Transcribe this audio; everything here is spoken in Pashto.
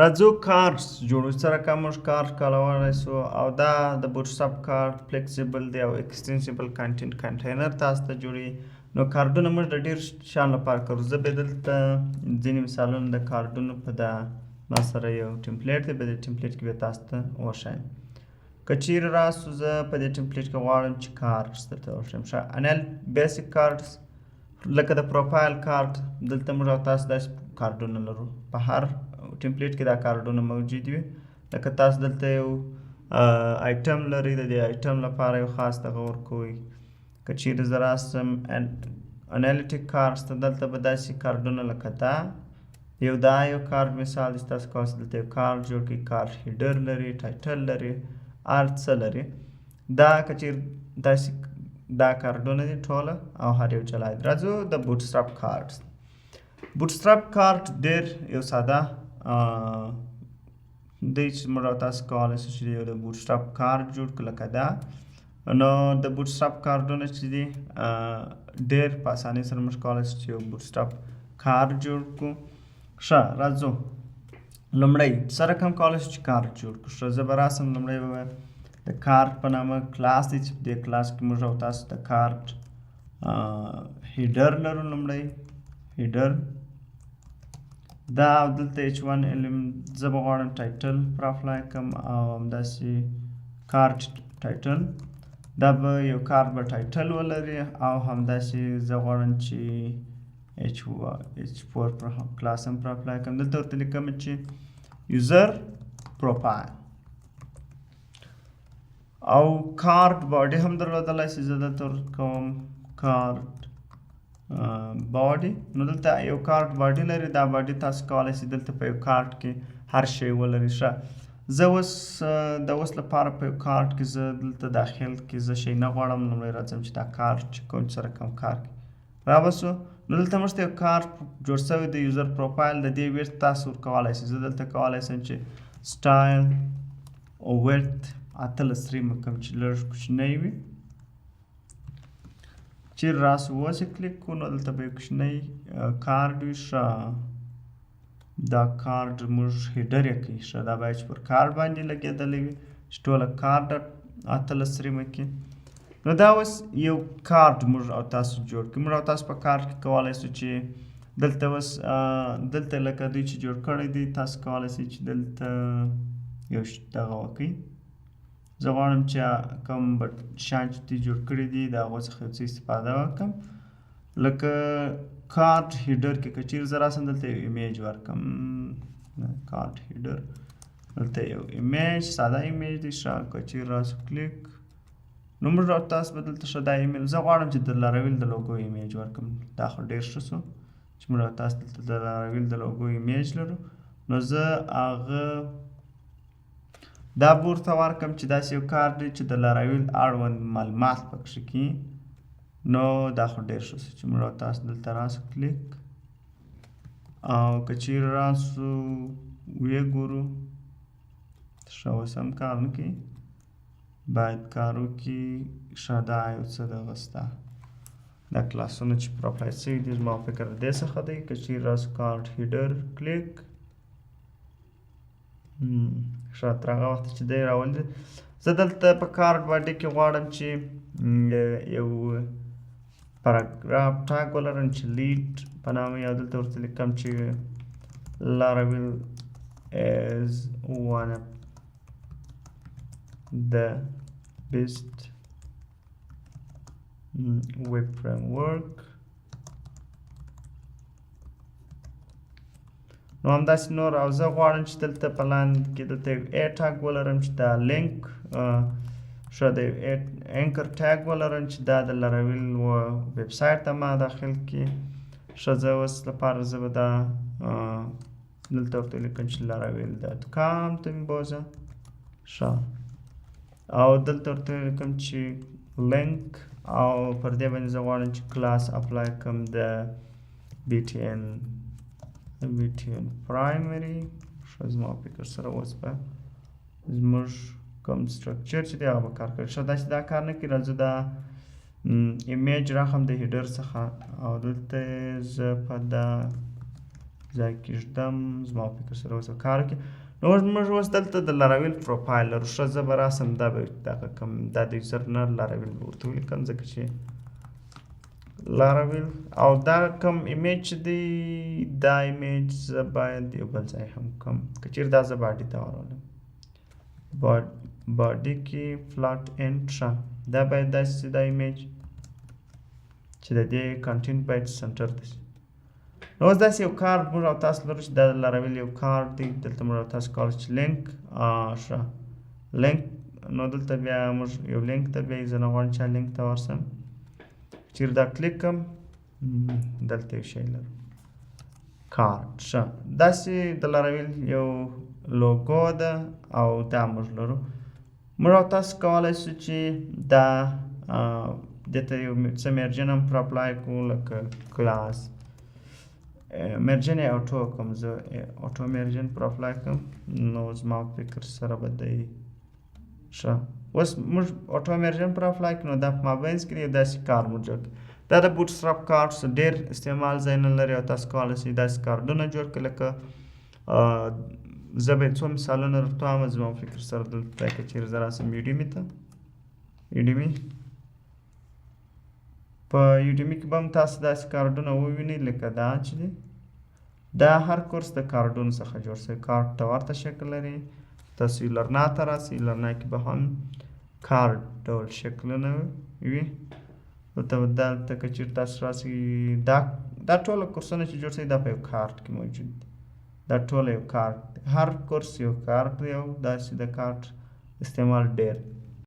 راځو کارډز جوړو سره کوم موږ کارډ کارولی سو او دا د بوټسټاپ کارډ فلیکسیبل دی او اکسټنسیبل کنټینټ کنټینر تاسو ته جوړوي. نو کارډونه موږ د ډېر شیانو لپاره کاروو. زه به دلته ځینې مثالونه د کارډونو په دا ما سره یو ټمپلیټ دی، په دې ټمپلیټ کې به تاسو ته وښایم. که چیرې راسو زه په دې ټمپلیټ کې غواړم چې کارډز درته وښیم. ښه انل بیسیک کارډز لکه د پروفایل کارډ دلته موږ او تاسو داسې کارډونه لرو. په هر ټمپلیټ کې دا کارډونه موجود وي. لکه تاسو دلته یو آیټم لرئ، د دې آیټم لپاره یو خاص دغه ورکوئ. که چیرې زه راسم انالیټیک کارډز ته دلته به داسې کارډونه لکه دا یو کارډ مثال دی، تاسو کولی شئ دلته یو کارډ جوړ کړئ. کارډ هیډر لري، ټایټل لري، هر څه لري. دا که چیرې داسې دا کارډونه دي ټوله او هر یو جلا دي. راځو د بوټسټراپ کارډز. بوټسټراپ کارډ ډېر یو ساده دی چې موږ او تاسو کولی شو چې یو د بوټسټراپ کارډ جوړ کړو لکه دا. نو د بوټسټراپ کارډونه چې دي ډېر په اسانۍ سره موږ کولی شو چې یو بوټسټراپ کارډ جوړ کړو. ښه راځو لومړی سره کوم کولی شو چې کارډ جوړ کړو. ښه زه به راسم لومړی به د کارډ په نامه کلاس دی چې په دې کلاس کې موږ او تاسو د کارډ هیډر لرو. لومړی هیډر دا او دلته H1 element زه به غواړم ټایټل پر اپلای کړم او همداسې کارډ ټایټل دا به یو کارډ به ټایټل ولري او همداسې زه غواړم چې H4 پر کلاس هم پر اپلای کړم. دلته ورته لیکم چې یوزر پروفایل او کارډ باډي هم درلودلی شي. زه دلته ورکوم کارډ باډي. نو دلته یو کارډ باډي لري، دا باډي تاسو کولی شئ دلته په یو کارډ کې هر شی ولرئ. ښه زه اوس د اوس لپاره په یو کارډ کې زه دلته داخل کې زه شی نه غواړم. لومړی راځم چې دا کارډ چې کوم سره کوم کار کوي رابسو. نو دلته موږ ته یو کارډ جوړ شوی د یوزر پروفایل د دې ویډت تاسو ورکولی شئ. زه دلته کولی شم چې سټایل او ویډت 18 کوم چې لږ کوچنی وي. چیرې راسو اوس یې کلیک کړو نو دلته به یو کوچنی کارډ وي. ښه دا کارډ موږ هیډر یې کوي. ښه دا باید چې پر کارډ باندې لګېدلی وي چې ټوله کارډ 18 کې. نو دا اوس یو کارډ موږ او تاسو جوړ کړو. موږ او تاسو په کارډ کې کولی شو چې دلته اوس دلته لکه دوی چې جوړ کړی دی تاسو کولی شئ چې دلته یو دغه وکړئ. زه غواړم چې کوم شیان چې دوی جوړ کړي دي د هغو څخه یو څه استفاده وکړم. لکه کارډ هیډر کې که چیرې زه راسم دلته یو ایمیج ورکړم. کارډ هیډر دلته یو ایمیج ساده ایمیج دی. ښه که چیرې راسو کلیک نو موږ او تاسو به دلته ښه دا ایمیل زه غواړم چې د لاراویل د لوګو ایمیج ورکړم. دا خو ډېر ښه شو چې موږ او تاسو دلته د لاراویل د لوګو ایمیج لرو. نو زه هغه دا به ورته ورکړم چې داسې یو کارډ دی چې د لاراویل اړوند معلومات پکښې کړي. نو دا خو ډېر ښه شو چې موږ او تاسو دلته راسو کلیک او که چیرې راسو ویې ګورو. ښه اوس هم کار نه کوي، باید کار وکړي. ښه دا یو څه دغه شته دا کلاسونه چې پر اپلای شوي دي زما فکر د دې څخه دی. که چیرې راسو کارډ هیډر کلیک ښه تر هغه وخته چې دی راولي. زه دلته په کارډ باډي کې غواړم چې یو پاراګراف ټاګ ولرم چې لیډ په نامه یا دلته ورته لیکم چې لاراویل is one of the best web framework. نو همداسې نور او زه غواړم چې دلته په لاندې کې دلته یو ای ټاګ ولرم چې دا لینک ښه د اینکر ټاګ ولرم چې دا د لاراویل ویب سایټ ته ما داخل کړي. ښه زه اوس لپاره زه به دا دلته ورته لیکم چې لاراویل .com ته مې بوځه. ښه او دلته ورته لیکم چې لینک او پر دې باندې زه غواړم چې کلاس اپلای کړم د BTN پرایمري. ښه زما فکر سره اوس به زموږ کوم سټرکچر چې دی هغه به کار کوي. ښه داسې دا کار نه کوي. راځو دا ایمیج راخلم د هیډر څخه او دلته زه په دا ځای کېږدم زما فکر سره اوس کار وکړي. نو موږ اوس دلته د لاراویل پروفایل لرو. ښه زه به راسم دا به دغه کم دا د یوزر نه لاراویل به ورته ولیکم ځکه چې لاراویل او دا کم ایمیج چې دی دا ایمیج زه باید یو بل ځای هم کم که چېرې دا زه باډي ته ورولم باډي کې فلاټ اینډ ښه دا باید داسې دا ایمیج چې د دې کنټینټ باید سنټر ته شي. نو اوس داسې یو کارډ موږ او تاسو لرو چې دا د لاراویل یو کارډ دی. دلته موږ او تاسو کولی چې لینک ښه لینک نو دلته بیا موږ یو لینک ته بیا زه نه غواړم چې لینک ته ورسم. چېرې دا کلیک کړم دلته یو شی لرو کارډ ښه داسې د لاراویل یو لوګو ده او دا موږ لرو. موږ او تاسو کولی شو چې دا دې ته یو څه مرجن هم پر اپلای کړو لکه کلاس مرجن یې اوټو کوم زه اوټو مرجن پر اپلای کړم نو زما فکر سره به دی ښه اوس موږ اوټو مرجن پر اپلای کړو نو دا په مابینځ کې یو داسې کار موږ جوړ کړو. دا د بوټسټراپ کارډز ډېر استعمال ځای نه لري او تاسو کولی شئ داسې کارډونه جوړ کړئ لکه زه به یې څو مثالونه درته وایم زما فکر سره دلته که چېرې زه راسم یوډیمي ته یوډیمي په یوډیمي کې به هم تاسو داسې کارډونه ووینئ لکه دا چې دی دا هر کورس د کارډونو څخه جوړ شوی کارډ ته ورته شکل لري. تاسو لرنا ته راسئ لرنا کې به هم کارډ ډول شکلونه وي. دلته که چېرې تاسو راسئ دا ټوله کورسونه چې جوړ شوي دا په یو کارډ کې موجود دي. دا ټوله یو کارډ دی هر کورس یو کارډ دی او داسې د کارډ استعمال ډېر